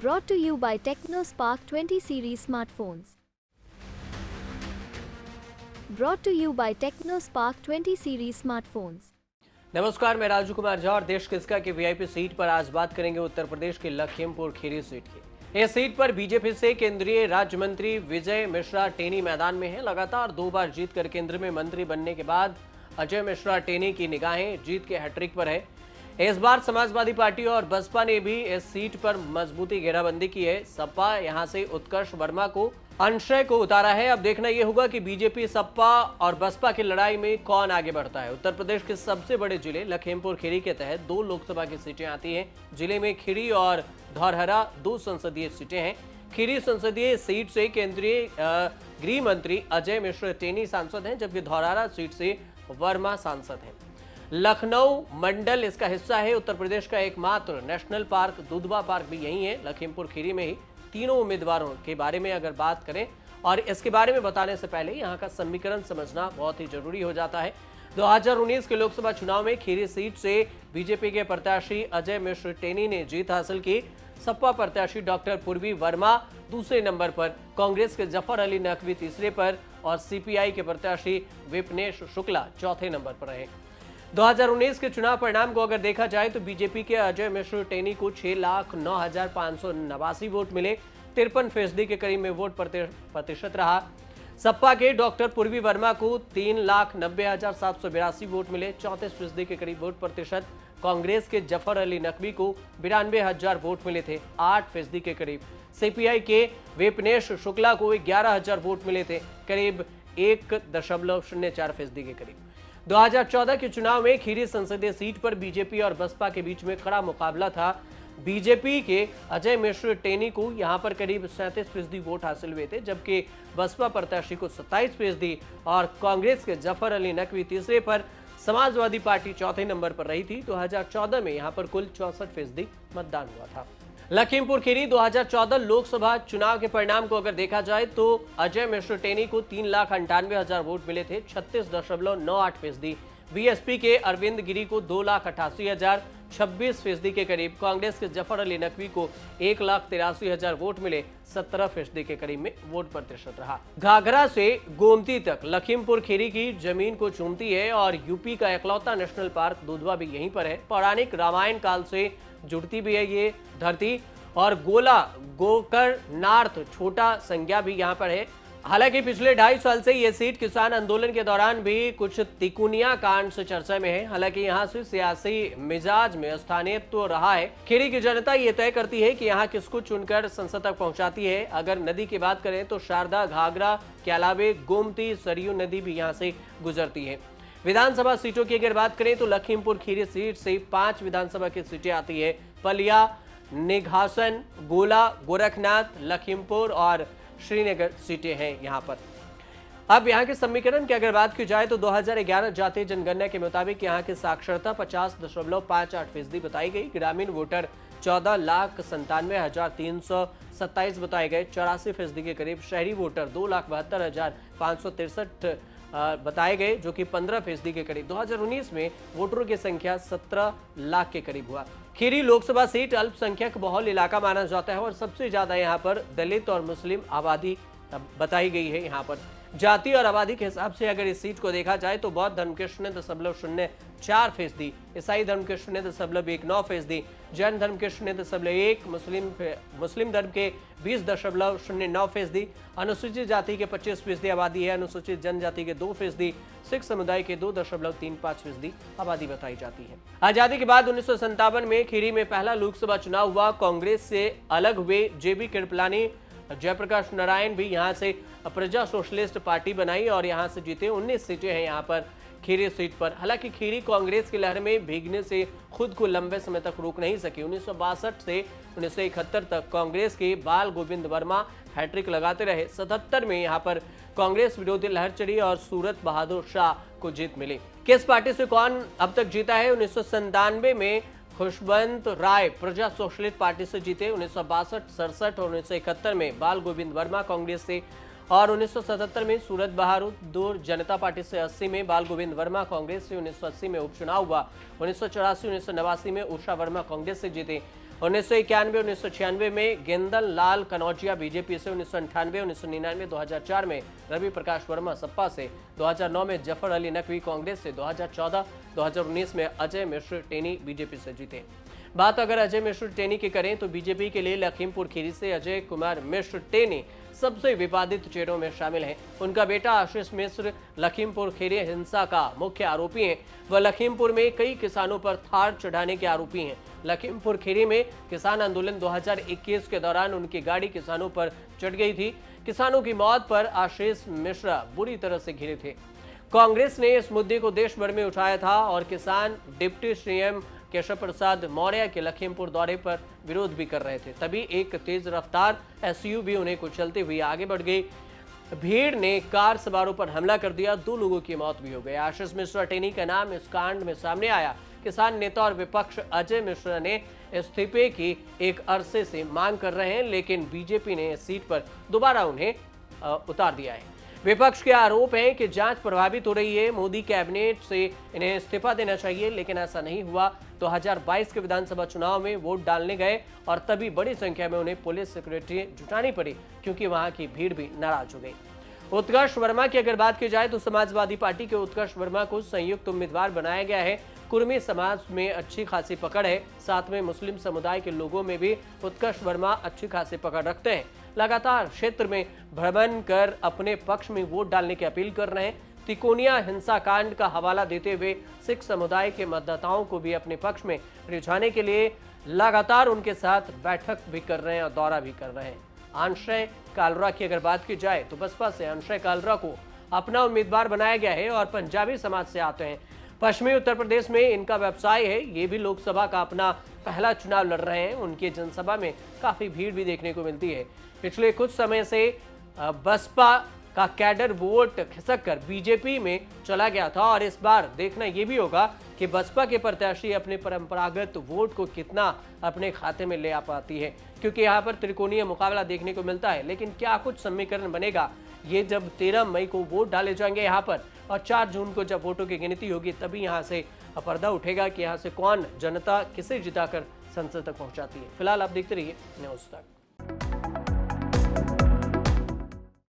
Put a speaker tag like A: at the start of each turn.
A: Brought to you by TechnoSpark 20 series smartphones. Brought to you by TechnoSpark 20 series smartphones.
B: नमस्कार, मैं राजू कुमार झा और देश किसका की वीआईपी सीट पर आज बात करेंगे उत्तर प्रदेश के लखीमपुर खीरी सीट की। इस सीट पर बीजेपी से केंद्रीय राज्य मंत्री विजय मिश्रा टेनी मैदान में हैं। लगातार 2 बार जीतकर केंद्र में मंत्री बनने के बाद अजय मिश्रा टेनी की निगाहें जीत के हैट्रिक पर है। इस बार समाजवादी पार्टी और बसपा ने भी इस सीट पर मजबूती घेराबंदी की है। सपा यहां से उत्कर्ष वर्मा को अंशय को उतारा है। अब देखना यह होगा कि बीजेपी, सपा और बसपा की लड़ाई में कौन आगे बढ़ता है। उत्तर प्रदेश के सबसे बड़े जिले लखीमपुर खीरी के तहत 2 लोकसभा की सीटें आती हैं। जिले में खीरी और धौरहरा 2 संसदीय सीटें हैं। खीरी संसदीय सीट से केंद्रीय गृह मंत्री अजय मिश्रा टेनी सांसद हैं, जबकि धौरहरा सीट से वर्मा सांसद हैं। लखनऊ मंडल इसका हिस्सा है। उत्तर प्रदेश का एकमात्र नेशनल पार्क दुधवा पार्क भी यही है, लखीमपुर खीरी में ही। तीनों उम्मीदवारों के बारे में अगर बात करें और इसके बारे में बताने से पहले यहाँ का समीकरण समझना बहुत ही जरूरी हो जाता है। 2019 के लोकसभा चुनाव में खीरी सीट से बीजेपी के प्रत्याशी अजय मिश्र टेनी ने जीत हासिल की। सपा प्रत्याशी डॉक्टर पूर्वी वर्मा दूसरे नंबर पर, कांग्रेस के जफर अली नकवी तीसरे पर और सीपीआई के प्रत्याशी विपनेश शुक्ला चौथे नंबर पर रहे। 2019 के चुनाव परिणाम को अगर देखा जाए तो बीजेपी के अजय मिश्र टेनी को 6,09,589 वोट मिले। 53% के करीब में वोट प्रतिशत रहा। सपा के डॉक्टर पूर्वी वर्मा को 3,90,782 वोट मिले, 34% के करीब वोट प्रतिशत। कांग्रेस के जफर अली नकवी को 92,000 वोट मिले थे, 8% के करीब। सीपीआई के विपनेश शुक्ला को 11,000 वोट मिले थे, करीब 1.04% के करीब। 2014 के चुनाव में खीरी संसदीय सीट पर बीजेपी और बसपा के बीच में कड़ा मुकाबला था। बीजेपी के अजय मिश्र टेनी को यहां पर करीब 37% वोट हासिल हुए थे, जबकि बसपा प्रत्याशी को 27% और कांग्रेस के जफर अली नकवी तीसरे पर, समाजवादी पार्टी चौथे नंबर पर रही थी। 2014 में यहां पर कुल 64% मतदान हुआ था। लखीमपुर खीरी 2014 लोकसभा चुनाव के परिणाम को अगर देखा जाए तो अजय मिश्र टेनी को 3,98,000 वोट मिले थे, 36.98%। बीएसपी के अरविंद गिरी को 2,88,000, 26% के करीब। कांग्रेस के जफर अली नकवी को 1,83,000 वोट मिले, 17% के करीब में वोट प्रतिशत रहा। घाघरा से गोमती तक लखीमपुर खीरी की जमीन को चूमती है और यूपी का इकलौता नेशनल पार्क दुधवा भी यहीं पर है। पौराणिक रामायण काल से जुड़ती भी है ये धरती और गोला गोकर नार्थ छोटा संज्ञा भी यहाँ पर है। हालांकि पिछले 2.5 साल से ये सीट किसान आंदोलन के दौरान भी कुछ तिकोनिया कांड से चर्चा में है। हालांकि यहाँ से सियासी मिजाज में स्थानीयत्व रहा है। खीरी की जनता ये तय करती है कि यहाँ किसको चुनकर संसद तक पहुंचाती है। अगर नदी की बात करें तो शारदा, घाघरा के अलावे गोमती, सरयू नदी भी यहाँ से गुजरती है। विधानसभा सीटों की अगर बात करें तो लखीमपुर खीरी सीट से 5 विधानसभा की सीटें आती है। पलिया, निघासन, गोला, गोरखनाथ, लखीमपुर और श्रीनगर सीटें हैं यहाँ पर। अब यहाँ के समीकरण की अगर बात की जाए तो 2011 जातीय जनगणना के मुताबिक यहाँ की साक्षरता 50.58% बताई गई। ग्रामीण वोटर 14,97,327 बताए गए, 84% के करीब। शहरी वोटर 2,72,563 बताए गए, जो कि 15% के करीब। 2019 में वोटरों की संख्या 17 लाख के करीब हुआ। खीरी लोकसभा सीट अल्पसंख्यक बहुल इलाका माना जाता है और सबसे ज्यादा यहाँ पर दलित और मुस्लिम आबादी बताई गई है। यहाँ पर जाति और आबादी के हिसाब से अगर इस सीट को देखा जाए तो बौद्ध धर्म के 0.04%, ईसाई धर्म के 0.19%, जैन धर्म के 0.1%, मुस्लिम धर्म के 20.09%, अनुसूचित जाति के 25% आबादी है, अनुसूचित जनजाति के 2%, सिख समुदाय के 2.35% आबादी बताई जाती है। आजादी के बाद 1957 में खीरी में पहला लोकसभा चुनाव हुआ। कांग्रेस से अलग हुए जेबी कृपलानी, जयप्रकाश नारायण भी यहाँ से प्रजा सोशलिस्ट पार्टी बनाई और यहाँ से जीते। 19 सीटें हैं यहाँ पर खीरी सीट पर। हालांकि खीरी कांग्रेस की लहर में भीगने से खुद को लंबे समय तक रोक नहीं सकी। 1962 से 1971 तक कांग्रेस के बाल गोविंद वर्मा हैट्रिक लगाते रहे। 77 में यहाँ पर कांग्रेस विरोधी लहर चढ़ी और सूरत बहादुर शाह को जीत मिली। किस पार्टी से कौन अब तक जीता है? 1997 में खुशवंत राय प्रजा सोशलिस्ट पार्टी से जीते। 1962, 67 और 1971 में बाल गोविंद वर्मा कांग्रेस से और 1977 में सूरत बहादुर जनता पार्टी से, 80 में बाल गोविंद वर्मा कांग्रेस से, 1980 में उपचुनाव हुआ, 1984, 1989 में उषा वर्मा कांग्रेस से जीते 1991 1996 में गेंदन लाल कनौजिया बीजेपी से, 1998 1999 2004 में रवि प्रकाश वर्मा सपा से, 2009 में जफर अली नकवी कांग्रेस से, 2014 2019 में अजय मिश्र टेनी बीजेपी से जीते। बात अगर अजय मिश्र टेनी की करें तो बीजेपी के लिए लखीमपुर खीरी से अजय कुमार मिश्र टेनी सबसे विवादित चेहरों में शामिल हैं। उनका बेटा आशीष मिश्र लखीमपुर खीरी हिंसा का मुख्य आरोपी है। वह लखीमपुर में कई किसानों पर थार चढ़ाने के आरोपी हैं। लखीमपुर खीरी में किसान आंदोलन 2021 के दौरान उनकी गाड़ी किसानों पर चढ़ गई थी। किसानों की मौत पर आशीष मिश्रा बुरी तरह से घिरे थे। कांग्रेस ने इस मुद्दे को देश भर में उठाया था और किसान डिप्टी सीएम केशव प्रसाद मौर्य के लखीमपुर दौरे पर विरोध भी कर रहे थे। तभी एक तेज रफ्तार एसयूवी उन्हें कुचलते हुए आगे बढ़ गई। भीड़ ने कार सवारों पर हमला कर दिया। 2 लोगों की मौत भी हो गई। आशीष मिश्रा टेनी का नाम इस कांड में सामने आया। किसान नेता और विपक्ष अजय मिश्रा ने इस्तीफे की एक अरसे से मांग कर रहे हैं, लेकिन बीजेपी ने इस सीट पर दोबारा उन्हें उतार दिया है। विपक्ष के आरोप है कि जांच प्रभावित हो रही है। मोदी कैबिनेट से इन्हें इस्तीफा देना चाहिए, लेकिन ऐसा नहीं हुआ। 2022 के विधानसभा चुनाव में वोट डालने गए और तभी बड़ी संख्या में उन्हें पुलिस सिक्योरिटी जुटानी पड़ी, क्योंकि वहां की भीड़ भी नाराज हो गई। उत्कर्ष वर्मा की अगर बात की जाए तो समाजवादी पार्टी के उत्कर्ष वर्मा को संयुक्त उम्मीदवार बनाया गया है। कुर्मी समाज में अच्छी खासी पकड़ है, साथ में मुस्लिम समुदाय के लोगों में भी उत्कर्ष वर्मा अच्छी खासी पकड़ रखते हैं। लगातार क्षेत्र में भ्रमण कर अपने पक्ष में वोट डालने की अपील कर रहे हैं। तिकोनिया हिंसाकांड का हवाला देते हुए सिख समुदाय के मतदाताओं को भी अपने पक्ष में रिझाने के लिए लगातार उनके साथ बैठक भी कर रहे हैं और दौरा भी कर रहे हैं। अंशय कालरा की अगर बात की जाए तो बसपा से अंशय कालरा को अपना उम्मीदवार बनाया गया है और पंजाबी समाज से आते हैं। पश्चिमी उत्तर प्रदेश में इनका व्यवसाय है। ये भी लोकसभा का अपना पहला चुनाव लड़ रहे हैं। उनकी जनसभा में काफी भीड़ भी देखने को मिलती है। पिछले कुछ समय से बसपा का कैडर वोट खिसक कर बीजेपी में चला गया था और इस बार देखना यह भी होगा कि बसपा के प्रत्याशी अपने परंपरागत वोट को कितना अपने खाते में ले आ पाती है, क्योंकि यहाँ पर त्रिकोणीय मुकाबला देखने को मिलता है। लेकिन क्या कुछ समीकरण बनेगा, ये जब 13 मई को वोट डाले जाएंगे यहाँ पर और 4 जून को जब वोटों की गिनती होगी, तभी यहाँ से पर्दा उठेगा कि यहाँ से कौन जनता किसे जिताकर संसद तक पहुंचाती है। फिलहाल आप देखते रहिए न्यूज़ तक।